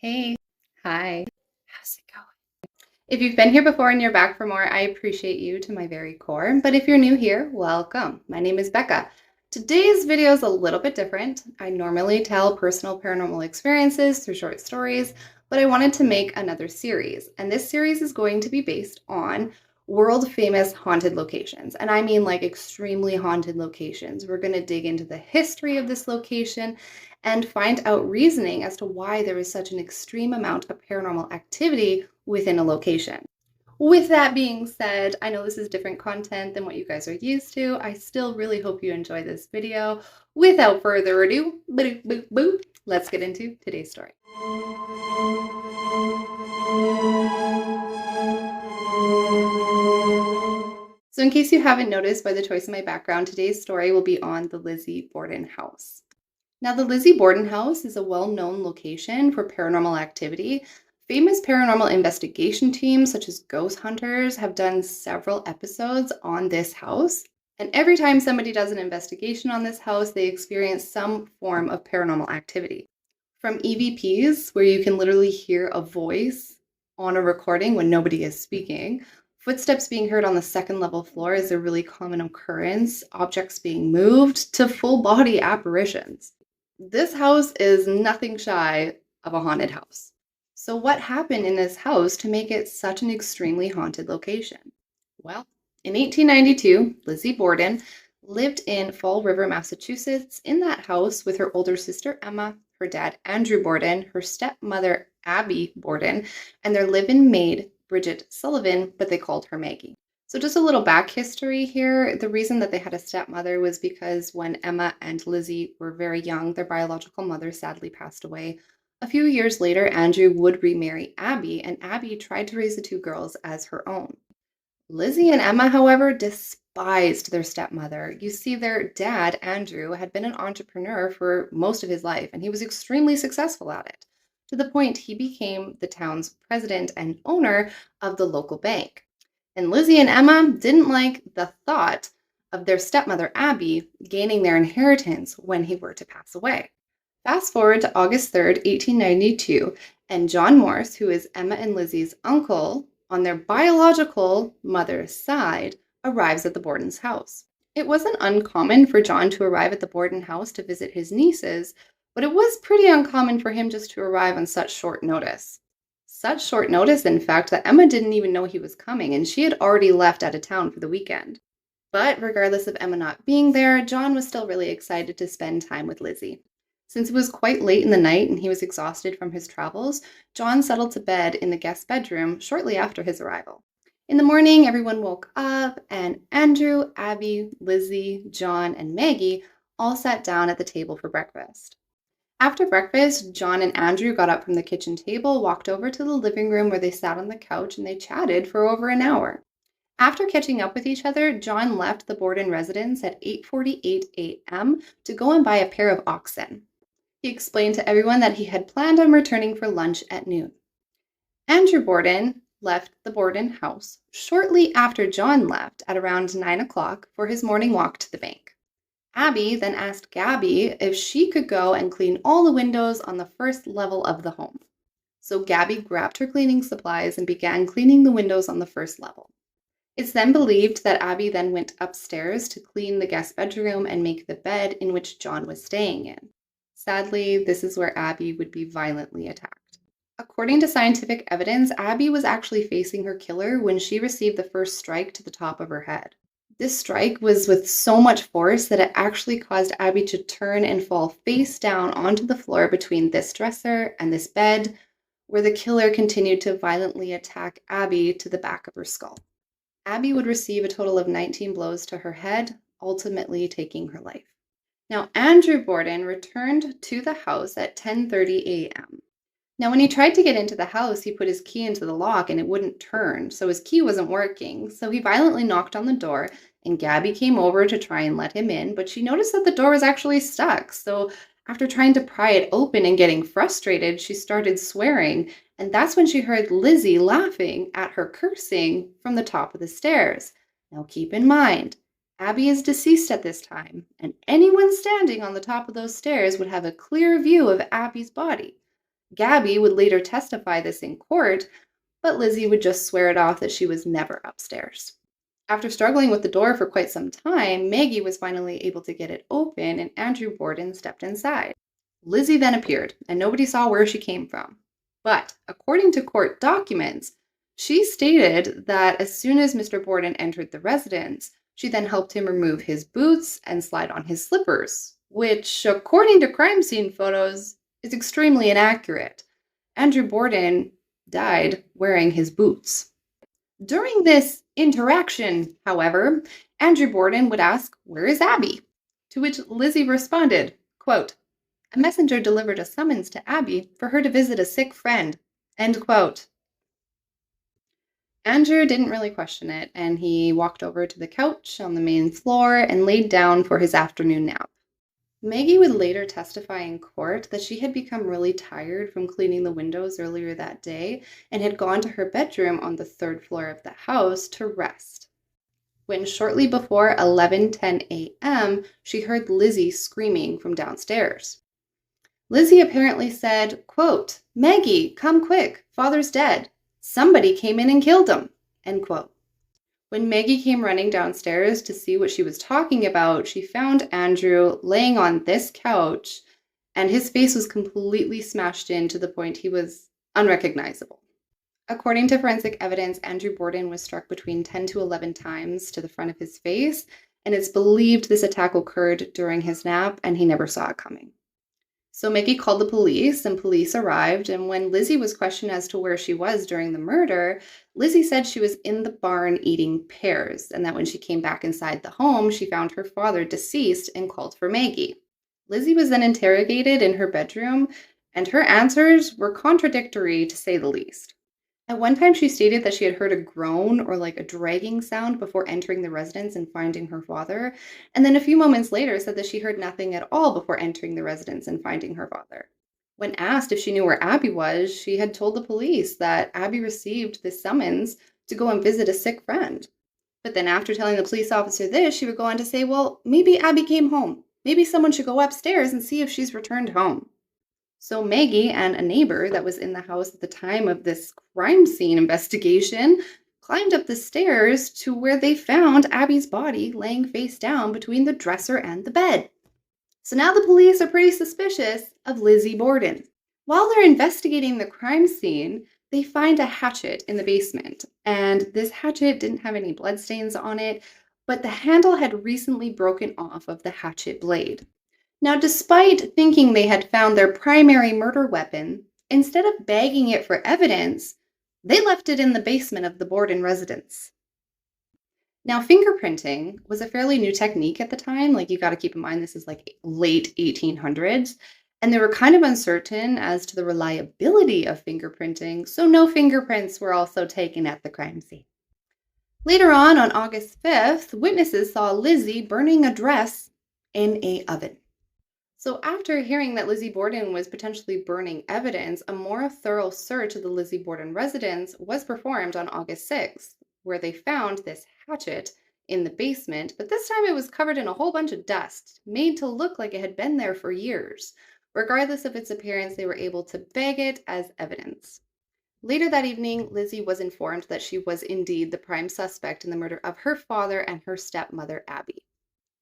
Hey, hi, how's it going? If you've been here before and you're back for more, I appreciate you to my very core. But if you're new here, welcome. My name is Becca. Today's video is a little bit different. I normally tell personal paranormal experiences through short stories, but I wanted to make another series. And this series is going to be based on world famous haunted locations. And I mean like extremely haunted locations. We're going to dig into the history of this location and find out reasoning as to why there is such an extreme amount of paranormal activity within a location. With that being said, I know this is different content than what you guys are used to. I still really hope you enjoy this video. Without further ado, let's get into today's story. So in case you haven't noticed by the choice of my background, today's story will be on the Lizzy Borden house. Now, the Lizzy Borden house is a well-known location for paranormal activity. Famous paranormal investigation teams, such as ghost hunters, have done several episodes on this house. And every time somebody does an investigation on this house, they experience some form of paranormal activity. From EVPs, where you can literally hear a voice on a recording when nobody is speaking, footsteps being heard on the second level floor is a really common occurrence, objects being moved, to full body apparitions. This house is nothing shy of a haunted house. So what happened in this house to make it such an extremely haunted location? Well, in 1892, Lizzy Borden lived in Fall River, Massachusetts, in that house with her older sister Emma, her dad Andrew Borden, her stepmother Abby Borden, and their live-in maid Bridget Sullivan, but they called her Maggie. So just a little back history here. The reason that they had a stepmother was because when Emma and Lizzy were very young, their biological mother sadly passed away. A few years later, Andrew would remarry Abby, and Abby tried to raise the two girls as her own. Lizzy and Emma, however, despised their stepmother. You see, their dad, Andrew, had been an entrepreneur for most of his life, and he was extremely successful at it, to the point he became the town's president and owner of the local bank. And Lizzy and Emma didn't like the thought of their stepmother, Abby, gaining their inheritance when he were to pass away. Fast forward to August 3rd, 1892, and John Morse, who is Emma and Lizzy's uncle on their biological mother's side, arrives at the Borden's house. It wasn't uncommon for John to arrive at the Borden house to visit his nieces, but it was pretty uncommon for him just to arrive on such short notice. Such short notice, in fact, that Emma didn't even know he was coming, and she had already left out of town for the weekend. But regardless of Emma not being there, John was still really excited to spend time with Lizzy. Since it was quite late in the night and he was exhausted from his travels, John settled to bed in the guest bedroom shortly after his arrival. In the morning, everyone woke up, and Andrew, Abby, Lizzy, John, and Maggie all sat down at the table for breakfast. After breakfast, John and Andrew got up from the kitchen table, walked over to the living room where they sat on the couch, and they chatted for over an hour. After catching up with each other, John left the Borden residence at 8:48 a.m. to go and buy a pair of oxen. He explained to everyone that he had planned on returning for lunch at noon. Andrew Borden left the Borden house shortly after John left at around 9 o'clock for his morning walk to the bank. Abby then asked Gabby if she could go and clean all the windows on the first level of the home. So Gabby grabbed her cleaning supplies and began cleaning the windows on the first level. It's then believed that Abby then went upstairs to clean the guest bedroom and make the bed in which John was staying in. Sadly, this is where Abby would be violently attacked. According to scientific evidence, Abby was actually facing her killer when she received the first strike to the top of her head. This strike was with so much force that it actually caused Abby to turn and fall face down onto the floor between this dresser and this bed, where the killer continued to violently attack Abby to the back of her skull. Abby would receive a total of 19 blows to her head, ultimately taking her life. Now, Andrew Borden returned to the house at 10:30 a.m. Now, when he tried to get into the house, he put his key into the lock and it wouldn't turn, so his key wasn't working. So he violently knocked on the door, and Gabby came over to try and let him in, but she noticed that the door was actually stuck. So after trying to pry it open and getting frustrated, she started swearing, and that's when she heard Lizzy laughing at her cursing from the top of the stairs. Now, keep in mind, Abby is deceased at this time, and anyone standing on the top of those stairs would have a clear view of Abby's body. Gabby would later testify this in court, but Lizzy would just swear it off that she was never upstairs. After struggling with the door for quite some time, Maggie was finally able to get it open and Andrew Borden stepped inside. Lizzy then appeared, and nobody saw where she came from. But according to court documents, she stated that as soon as Mr. Borden entered the residence, she then helped him remove his boots and slide on his slippers, which, according to crime scene photos, is extremely inaccurate. Andrew Borden died wearing his boots. During this interaction, however, Andrew Borden would ask, "Where is Abby?" To which Lizzy responded, quote, "A messenger delivered a summons to Abby for her to visit a sick friend." End quote. Andrew didn't really question it, and he walked over to the couch on the main floor and laid down for his afternoon nap. Maggie would later testify in court that she had become really tired from cleaning the windows earlier that day and had gone to her bedroom on the third floor of the house to rest. When shortly before 11:10 a.m., she heard Lizzy screaming from downstairs. Lizzy apparently said, quote, "Maggie, come quick, father's dead. Somebody came in and killed him," end quote. When Maggie came running downstairs to see what she was talking about, she found Andrew laying on this couch, and his face was completely smashed in to the point he was unrecognizable. According to forensic evidence, Andrew Borden was struck between 10 to 11 times to the front of his face, and it's believed this attack occurred during his nap, and he never saw it coming. So Maggie called the police, and police arrived, and when Lizzy was questioned as to where she was during the murder, Lizzy said she was in the barn eating pears, and that when she came back inside the home, she found her father deceased and called for Maggie. Lizzy was then interrogated in her bedroom, and her answers were contradictory to say the least. At one time, she stated that she had heard a groan or like a dragging sound before entering the residence and finding her father, and then a few moments later said that she heard nothing at all before entering the residence and finding her father. When asked if she knew where Abby was, she had told the police that Abby received this summons to go and visit a sick friend. But then after telling the police officer this, she would go on to say, well, maybe Abby came home. Maybe someone should go upstairs and see if she's returned home. So Maggie and a neighbor that was in the house at the time of this crime scene investigation climbed up the stairs to where they found Abby's body laying face down between the dresser and the bed. So now the police are pretty suspicious of Lizzy Borden. While they're investigating the crime scene, they find a hatchet in the basement, and this hatchet didn't have any bloodstains on it, but the handle had recently broken off of the hatchet blade. Now, despite thinking they had found their primary murder weapon, instead of bagging it for evidence, they left it in the basement of the Borden residence. Now, fingerprinting was a fairly new technique at the time. Like, you got to keep in mind, this is like late 1800s, and they were kind of uncertain as to the reliability of fingerprinting, so no fingerprints were also taken at the crime scene. Later on August 5th, witnesses saw Lizzy burning a dress in an oven. So after hearing that Lizzy Borden was potentially burning evidence, a more thorough search of the Lizzy Borden residence was performed on August 6th, where they found this hatchet in the basement, but this time it was covered in a whole bunch of dust, made to look like it had been there for years. Regardless of its appearance, they were able to bag it as evidence. Later that evening, Lizzy was informed that she was indeed the prime suspect in the murder of her father and her stepmother, Abby.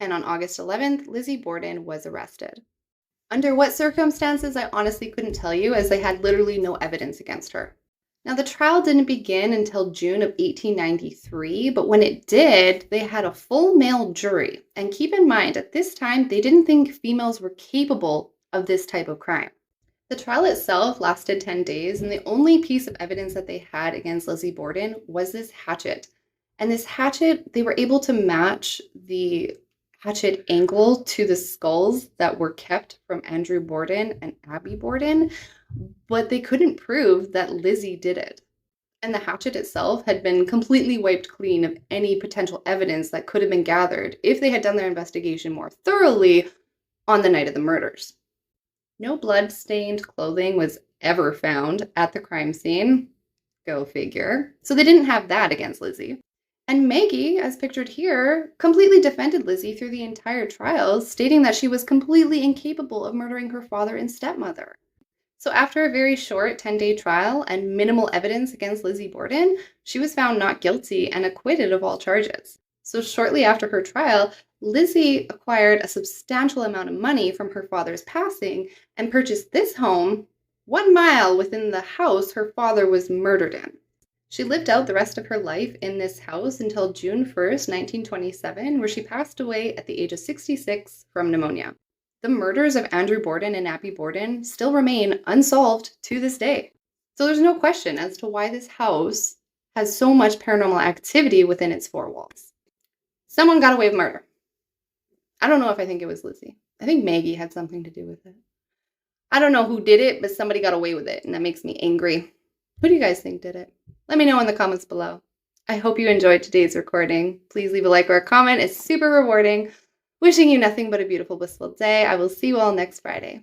And on August 11th, Lizzy Borden was arrested. Under what circumstances, I honestly couldn't tell you, as they had literally no evidence against her. Now, the trial didn't begin until June of 1893, but when it did, they had a full male jury. And keep in mind, at this time, they didn't think females were capable of this type of crime. The trial itself lasted 10 days, and the only piece of evidence that they had against Lizzy Borden was this hatchet. And this hatchet, they were able to match the hatchet angle to the skulls that were kept from Andrew Borden and Abby Borden, but they couldn't prove that Lizzy did it. And the hatchet itself had been completely wiped clean of any potential evidence that could have been gathered if they had done their investigation more thoroughly on the night of the murders. No blood-stained clothing was ever found at the crime scene. Go figure. So they didn't have that against Lizzy. And Maggie, as pictured here, completely defended Lizzy through the entire trial, stating that she was completely incapable of murdering her father and stepmother. So, after a very short 10-day trial and minimal evidence against Lizzy Borden, she was found not guilty and acquitted of all charges. So, shortly after her trial, Lizzy acquired a substantial amount of money from her father's passing and purchased this home 1 mile within the house her father was murdered in. She lived out the rest of her life in this house until June 1st, 1927, where she passed away at the age of 66 from pneumonia. The murders of Andrew Borden and Abby Borden still remain unsolved to this day. So there's no question as to why this house has so much paranormal activity within its four walls. Someone got away with murder. I don't know if I think it was Lizzy. I think Maggie had something to do with it. I don't know who did it, but somebody got away with it, and that makes me angry. Who do you guys think did it? Let me know in the comments below. I hope you enjoyed today's recording. Please leave a like or a comment. It's super rewarding. Wishing you nothing but a beautiful, blissful day. I will see you all next Friday.